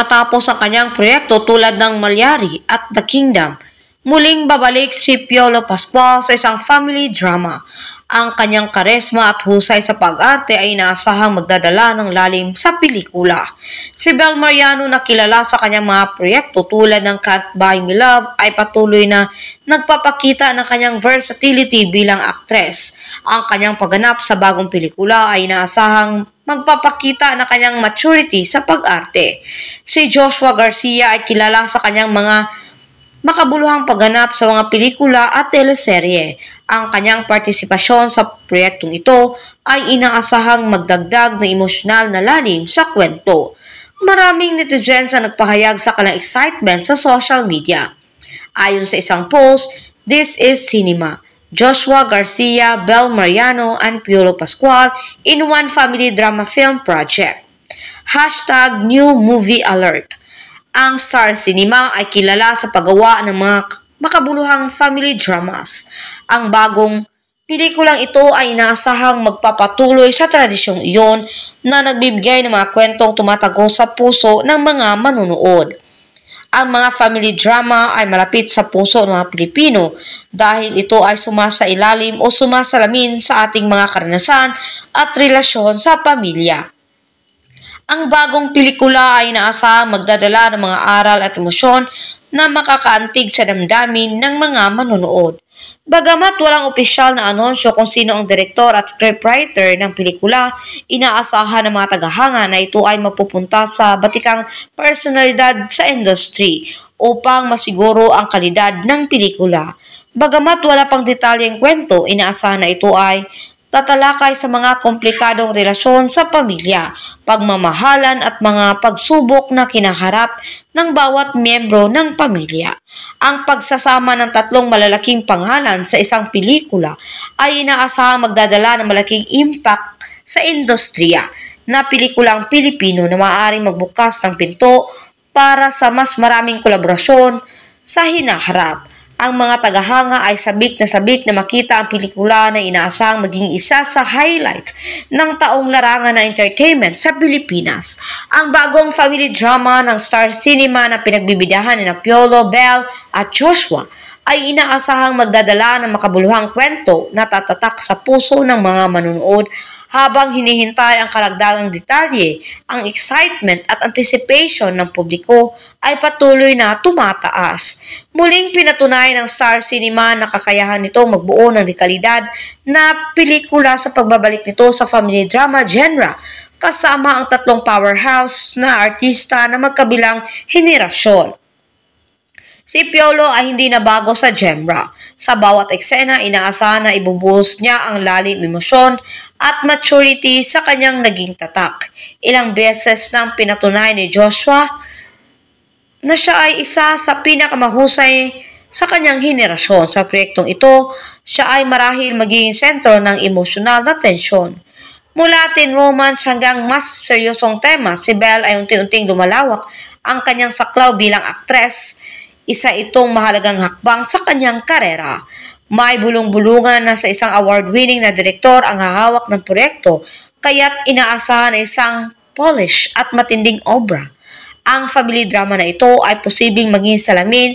Matapos ang kanyang proyekto tulad ng Malyari at The Kingdom, muling babalik si Piolo Pascual sa isang family drama. Ang kanyang karisma at husay sa pag-arte ay inaasahang magdadala ng lalim sa pelikula. Si Bel Mariano na kilala sa kanyang mga proyekto tulad ng Can't Buy Me Love ay patuloy na nagpapakita ng kanyang versatility bilang aktres. Ang kanyang pagganap sa bagong pelikula ay inaasahang magpapakita ng kanyang maturity sa pag-arte. Si Joshua Garcia ay kilala sa kanyang mga makabuluhang pagganap sa mga pelikula at teleserye. Ang kanyang partisipasyon sa proyektong ito ay inaasahang magdagdag na emosyonal na lalim sa kwento. Maraming netizens ang nagpahayag sa kanilang excitement sa social media. Ayon sa isang post, "This is cinema. Joshua Garcia, Bel Mariano, and Piolo Pascual in one family drama film project. #New Movie Alert." Ang Star Cinema ay kilala sa paggawa ng mga makabuluhang family dramas. Ang bagong pelikulang ito ay inaasahang magpapatuloy sa tradisyong iyon na nagbibigay ng mga kwentong tumatago sa puso ng mga manunood. Ang mga family drama ay malapit sa puso ng mga Pilipino dahil ito ay sumasailalim o sumasalamin sa ating mga karanasan at relasyon sa pamilya. Ang bagong pelikula ay inaasahang magdadala ng mga aral at emosyon na makakaantig sa damdamin ng mga manonood. Bagamat walang opisyal na anunsyo kung sino ang direktor at scriptwriter ng pelikula, inaasahan ng mga tagahanga na ito ay mapupunta sa batikang personalidad sa industry upang masiguro ang kalidad ng pelikula. Bagamat wala pang detalyeng kwento, inaasahan na ito ay tatalakay sa mga komplikadong relasyon sa pamilya, pagmamahalan at mga pagsubok na kinaharap ng bawat miyembro ng pamilya. Ang pagsasama ng tatlong malalaking pangalan sa isang pelikula ay inaasahang magdadala ng malaking impact sa industriya na pelikulang Pilipino na maaaring magbukas ng pinto para sa mas maraming kolaborasyon sa hinaharap. Ang mga tagahanga ay sabik na makita ang pelikula na inaasahang maging isa sa highlight ng taong larangan na entertainment sa Pilipinas. Ang bagong family drama ng Star Cinema na pinagbibidahan ni Piolo, Bel at Joshua ay inaasahang magdadala ng makabuluhang kwento na tatatak sa puso ng mga manunood. Habang hinihintay ang karagdagang detalye, ang excitement at anticipation ng publiko ay patuloy na tumataas. Muling pinatunay ng Star Cinema na kakayahan nito magbuo ng dekalidad na pelikula sa pagbabalik nito sa family drama genre, kasama ang tatlong powerhouse na artista na magkabilang henerasyon. Si Piolo ay hindi na bago sa genre. Sa bawat eksena, inaasahan na ibubuhos niya ang lalim emosyon at maturity sa kanyang naging tatak. Ilang beses nang pinatunay ni Joshua na siya ay isa sa pinakamahusay sa kanyang henerasyon. Sa proyektong ito, siya ay marahil magiging sentro ng emosyonal na tensyon. Mula teen romance hanggang mas seryosong tema, si Bel ay unti-unting lumalawak ang kanyang saklaw bilang aktres. Isa itong mahalagang hakbang sa kanyang karera. May bulong-bulungan na sa isang award-winning na direktor ang hahawak ng proyekto, kaya't inaasahan na isang polish at matinding obra. Ang family drama na ito ay posibleng maging salamin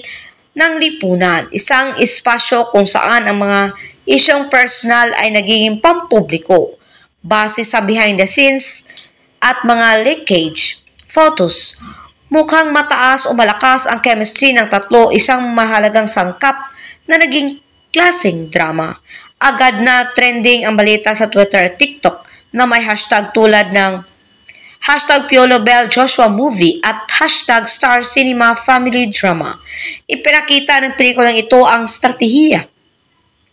ng lipunan, isang espasyo kung saan ang mga isyong personal ay nagiging pampubliko. Base sa behind the scenes at mga leakage photos, mukhang mataas o malakas ang chemistry ng tatlo, isang mahalagang sangkap na naging klaseng drama. Agad na trending ang balita sa Twitter at TikTok na may hashtag tulad ng #Piolo Bel Joshua Movie at #Star Cinema Family Drama. Ipinakita ng pelikulang ito ang strategiya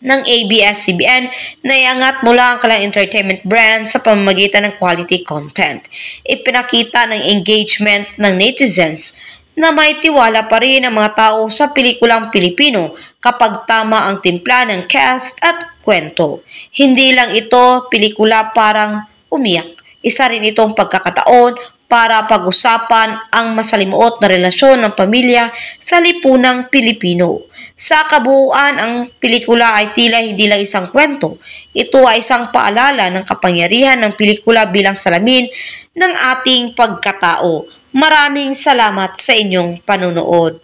ng ABS-CBN na iangat mula ang kanilang entertainment brand sa pamamagitan ng quality content. Ipinakita ng engagement ng netizens na may tiwala pa rin ang mga tao sa pelikulang Pilipino kapag tama ang timpla ng cast at kwento. Hindi lang ito pelikula parang umiyak. Isa rin itong pagkakataon para pag-usapan ang masalimuot na relasyon ng pamilya sa lipunang Pilipino. Sa kabuuan, ang pelikula ay tila hindi lang isang kwento. Ito ay isang paalala ng kapangyarihan ng pelikula bilang salamin ng ating pagkatao. Maraming salamat sa inyong panunood.